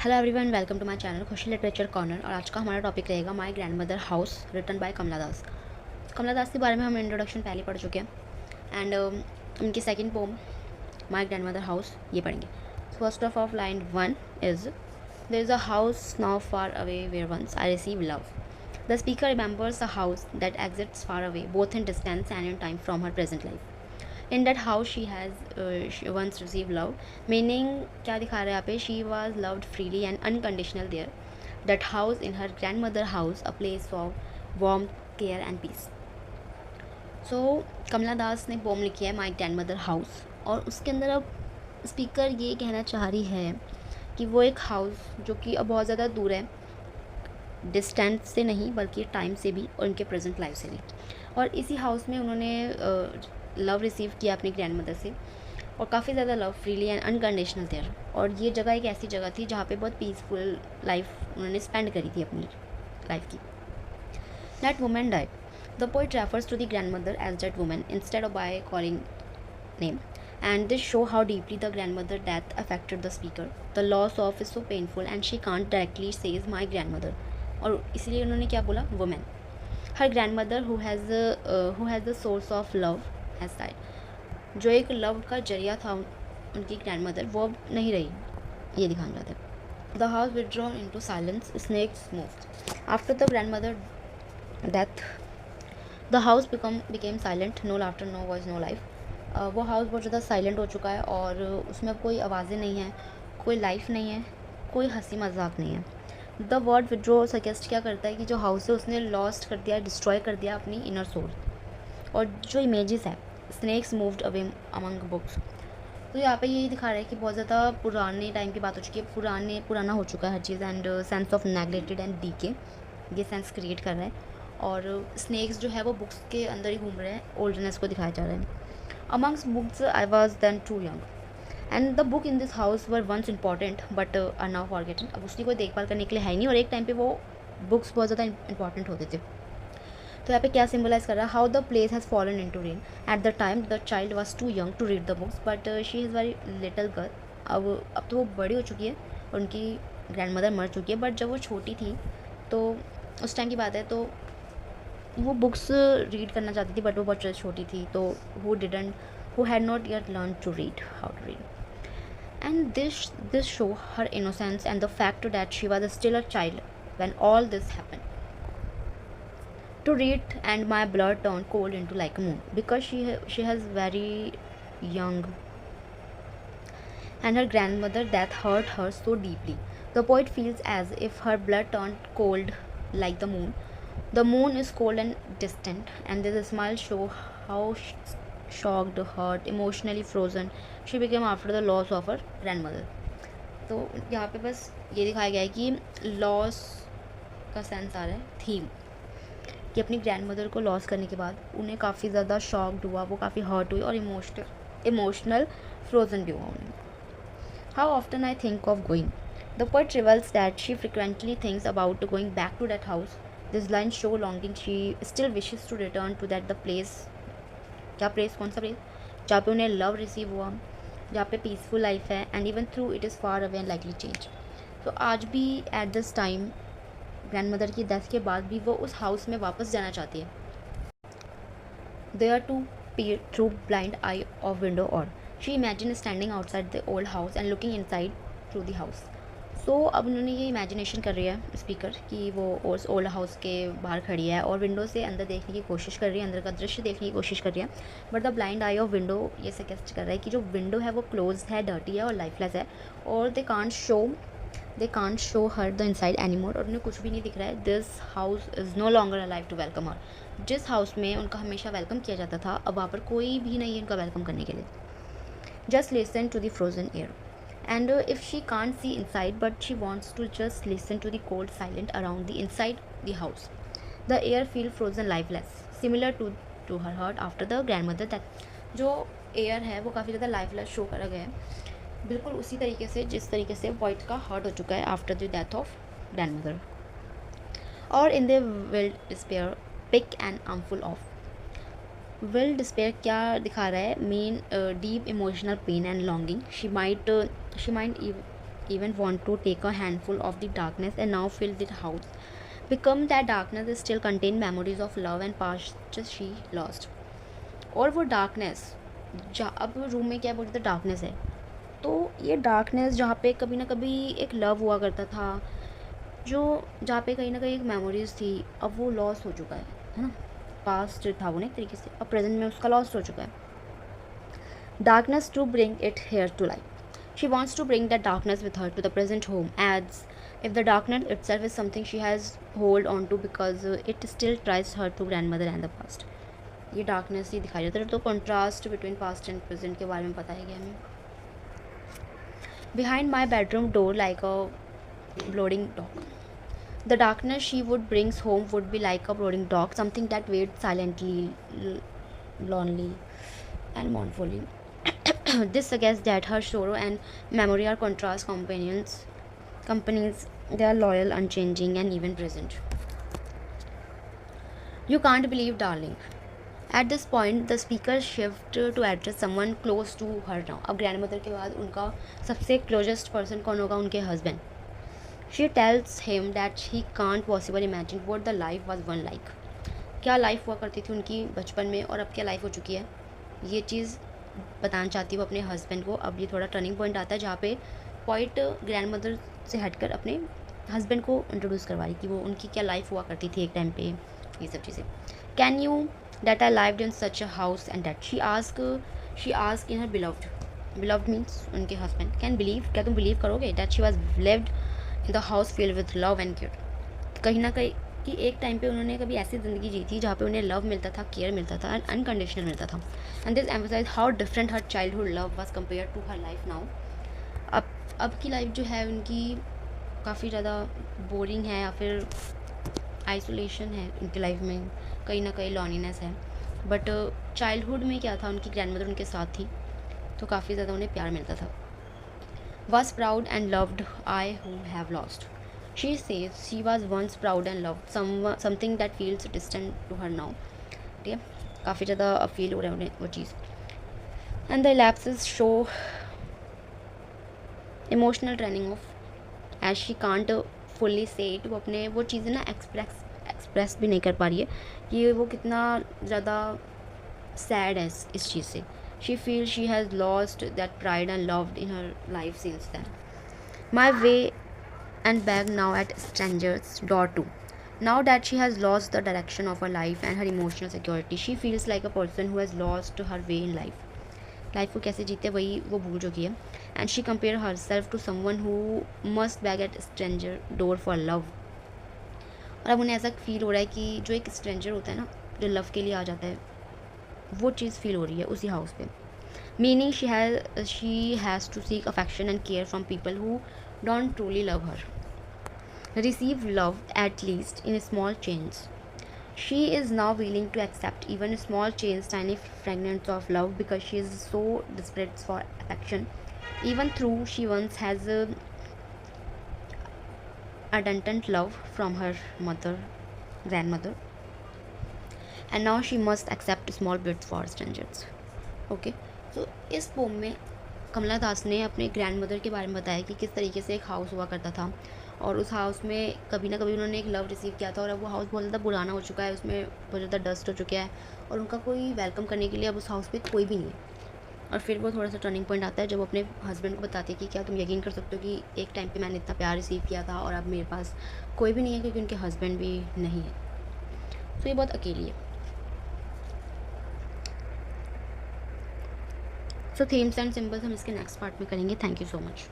Hello everyone, welcome to my channel Khushi literature corner. और आज का हमारा टॉपिक रहेगा my grandmother house, written by Kamala Das. Kamala Das के बारे में हम इंट्रोडक्शन पहले पढ़ चुके हैं एंड उनकी second poem my grandmother house ये पढ़ेंगे। First of line 1 is there is a house now far away where once I receive love. The speaker remembers a house that exists far away both in distance and in time from her present life. In that house she has once receive love, meaning क्या दिखा रहा है यहाँ पे, she was loved freely and unconditional there. That house in her grand mother house, a place of warm care and peace. So Kamala Das ने poem लिखी है my grand mother house, और उसके अंदर अब स्पीकर ये कहना चाह रही है कि वो एक हाउस जो कि अब बहुत ज़्यादा दूर है, डिस्टेंस से नहीं बल्कि टाइम से भी और उनके प्रेजेंट लाइफ से भी। और इसी हाउस में उन्होंने लव रिसीव किया अपनी ग्रैंड मदर से, और काफ़ी ज़्यादा love freely and unconditional there. और ये जगह एक ऐसी जगह थी जहाँ पे बहुत पीसफुल लाइफ उन्होंने स्पेंड करी थी अपनी लाइफ की। That women died. The poet refers to the grandmother as that women instead of by calling name, and this show how deeply the grandmother death affected the speaker. The loss of is so painful and she can't directly says my grandmother, और इसलिए उन्होंने क्या बोला, woman. Her grandmother who has the source of love has died. जो एक love का जरिया था उनकी ग्रैंडमदर, वो अब नहीं रही, ये दिखाना चाहते हैं। The house withdrawn into silence, snakes moved. After the grandmother death, the house became silent, no laughter, no voice, no life. वो हाउस बहुत ज़्यादा साइलेंट हो चुका है और उसमें अब कोई आवाज़ें नहीं हैं, कोई लाइफ नहीं है, कोई हंसी मजाक नहीं है। द वर्ड विड्रॉ सजेस्ट क्या करता है कि जो हाउस है उसने लॉस्ट कर दिया, डिस्ट्रॉय कर दिया अपनी इनर सोल। और जो इमेजेस है, snacks moved away among books, तो यहाँ पे यही दिखा रहा है कि बहुत ज़्यादा पुराने टाइम की बात हो चुकी है, पुराना हो चुका है हर चीज़, and sense of neglected and decay ये सेंस क्रिएट कर रहा है। और स्नैक्स जो है वो बुक्स के अंदर ही घूम रहे हैं, ओल्डनेस को दिखाया जा रहा है। Amongst books, I was then too young. And the book in this house were once important but are now forgotten. अब उसकी कोई देखभाल करने के लिए है नहीं, और एक टाइम पे वो बुक्स बहुत ज़्यादा इंपॉर्टेंट होते थे। तो यहाँ पे क्या सिम्बलाइज कर रहा है, how the place has fallen into rain. At the time the child was too young to read the books but she is very little girl. अब तो वो बड़ी हो चुकी है और उनकी ग्रैंड मदर मर चुकी है, बट जब वो छोटी थी तो उस टाइम की बात है, तो वो बुक्स रीड करना चाहती थी, बट वो बहुत छोटी थी, तो who had not yet learned to read, how to read. And this show her innocence and the fact that she was still a child when all this happened. To read, and my blood turned cold into like a moon because she has very young, and her grandmother death hurt her so deeply. The poet feels as if her blood turned cold like the moon. The moon is cold and distant, and there's a smile show how shocked, hurt, emotionally frozen she became after the loss of her grandmother. तो यहाँ पे बस ये दिखाया गया है कि loss का सेंस आ रहा है, थीम, कि अपनी ग्रैंड मदर को लॉस करने के बाद उन्हें काफ़ी ज़्यादा शॉक्ड हुआ, वो काफ़ी हर्ट हुई और इमोशनल फ्रोजन भी हुआ उन्हें। How often I think of going. The poet reveals that she frequently thinks about going back to that house. This line show longing, she still wishes to return to that the place. क्या place, कौन सा place, जहाँ पे उन्हें love receive हुआ, जहाँ पे peaceful life है, and even through it is far away and likely change. तो आज भी at this time grand mother की डेथ के बाद भी वो उस हाउस में वापस जाना चाहती है। They are to peer through blind eye of window, or she imagined standing outside the old house and looking inside through the house. सो अब उन्होंने ये इमेजिनेशन कर रही है स्पीकर कि वो उस ओल्ड हाउस के बाहर खड़ी है और विंडो से अंदर देखने की कोशिश कर रही है, अंदर का दृश्य देखने की कोशिश कर रही है। But the blind I of window ये सजेस्ट कर रहा है कि जो विंडो है वो क्लोज है, डर्टी है और लाइफलेस है, और they can't show her the inside anymore, और उन्हें कुछ भी नहीं दिख रहा है। This house is no longer alive to welcome her. जिस हाउस में उनका हमेशा वेलकम किया जाता था, अब वहाँ पर कोई भी नहीं है उनका वेलकम करने के लिए। Just listen to the frozen air. And if she can't see inside, but she wants to just listen to the cold silence around the inside the house. The air feel frozen, lifeless, similar to her heart after the grandmother death. जो air है वो काफ़ी ज़्यादा lifeless show करा गया है, बिल्कुल उसी तरीके से जिस तरीके से पॉइंट का हर्ट हो चुका है after the death of grandmother. और in the wild despair pick and armful of. Wild despair क्या दिखा रहा है, mean deep emotional pain and longing. She might even want to take a handful of the darkness and now fill the house. Become that darkness is still contain memories of love and past she lost. और वो darkness अब room में क्या बोलते थे, darkness है, तो ये डार्कनेस जहाँ पे कभी ना कभी एक लव हुआ करता था, जो जहाँ पे कहीं ना कहीं एक मेमोरीज थी, अब वो लॉस हो चुका है ना। पास्ट था वो ना एक तरीके से, अब प्रेजेंट में उसका लॉस हो चुका है। Darkness to bring it here to light. She wants to bring that darkness with her to the present home, adds if the darkness itself is something she has hold on to because it still ties her to grandmother and the past. ये darkness ही दिखाई देता है, तो contrast between past and present के बारे में बताया गया हमें। Behind my bedroom door like a brooding dog, the darkness she would brings home would be like a brooding dog, something that waits silently, lonely, and mournfully. This suggests that her sorrow and memory are contrast companies. They are loyal, unchanging, and even present. You can't believe, darling. At this point, the speaker shift to address someone close to her now. अब grandmother के बाद उनका सबसे closest person कौन होगा, उनके husband. She tells him that he can't possibly imagine what the life was one like. क्या life हुआ करती थी उनकी बचपन में और अब क्या लाइफ हो चुकी है, ये चीज़ बताना चाहती हूँ अपने हस्बैंड को। अब ये थोड़ा टर्निंग पॉइंट आता है जहाँ पे पॉइंट ग्रैंड से हटकर अपने हस्बैंड को इंट्रोड्यूस करवा रही कि वो उनकी क्या लाइफ हुआ करती थी एक टाइम पे, ये सब चीज़ें। Can you that I lived in such a house and that she ask in her beloved means उनके हस्बैंड। कैन बिलीव, क्या तुम बिलीव करोगे that she was lived in the house field with love and care. कहीं ना कहीं कि एक time पे उन्होंने कभी ऐसी ज़िंदगी जी थी जहाँ पे उन्हें लव मिलता था, केयर मिलता था एंड अनकंडीशनल मिलता था। And this emphasize how different her childhood love was compare to her life now. अब की लाइफ जो है उनकी काफ़ी ज़्यादा बोरिंग है या फिर आइसोलेशन है उनकी लाइफ में, कहीं ना कहीं लॉन्लीनेस है। बट चाइल्डहुड में क्या था, उनकी ग्रैंडमदर उनके साथ थी तो काफ़ी ज़्यादा उन्हें प्यार मिलता था। Was proud and loved, I who have lost. She says she was once proud and loved, something that feels distant to her now. ठीक है, काफ़ी ज़्यादा फील हो रहा है उन्हें वो चीज़। And the lapses show emotional training of age she can't fully say it. वो अपने वो चीज़ें ना एक्सप्रेस भी नहीं कर पा रही है कि वो कितना ज़्यादा सैड है इस चीज़ से। She feels she has lost that pride and loved in her life since then. My way and bag now at strangers' door too. Now that she has lost the direction of her life and her emotional security, she feels like a person who has lost her way in life. Life को कैसे जीते वही वो भूल चुकी है। And she compare herself to someone who must beg at stranger door for love. और अब उन्हें ऐसा फील हो रहा है कि जो एक स्ट्रेंजर होता है ना, जो लव के लिए आ जाता है, वो चीज़ फील हो रही है उसी हाउस पे। Meaning she has to seek affection and care from people who don't truly love her. Receive love at least in small changes. She is now willing to accept even small changes, tiny fragments of love because she is so desperate for affection. Even though she once has abundant love from her grandmother, and now she must accept small bits for strangers. Okay. तो इस pome में कमला दास ने अपने grandmother के बारे में बताया कि किस तरीके से एक हाउस हुआ करता था और उस हाउस में कभी ना कभी उन्होंने एक लव रिसीव किया था और अब वो हाउस बहुत ज़्यादा पुराना हो चुका है, उसमें बहुत ज़्यादा डस्ट हो चुका है और उनका कोई वेलकम करने के लिए अब उस हाउस पे कोई भी नहीं है। और फिर वो थोड़ा सा टर्निंग पॉइंट आता है जब वो अपने हस्बैंड को बताती है कि क्या तुम यकीन कर सकते हो कि एक टाइम पर मैंने इतना प्यार रिसीव किया था और अब मेरे पास कोई भी नहीं है क्योंकि उनके हस्बैंड भी नहीं है, तो ये बहुत अकेली है। सो थीम्स एंड सिम्बल्स हम इसके नेक्स्ट पार्ट में करेंगे। Thank you so much.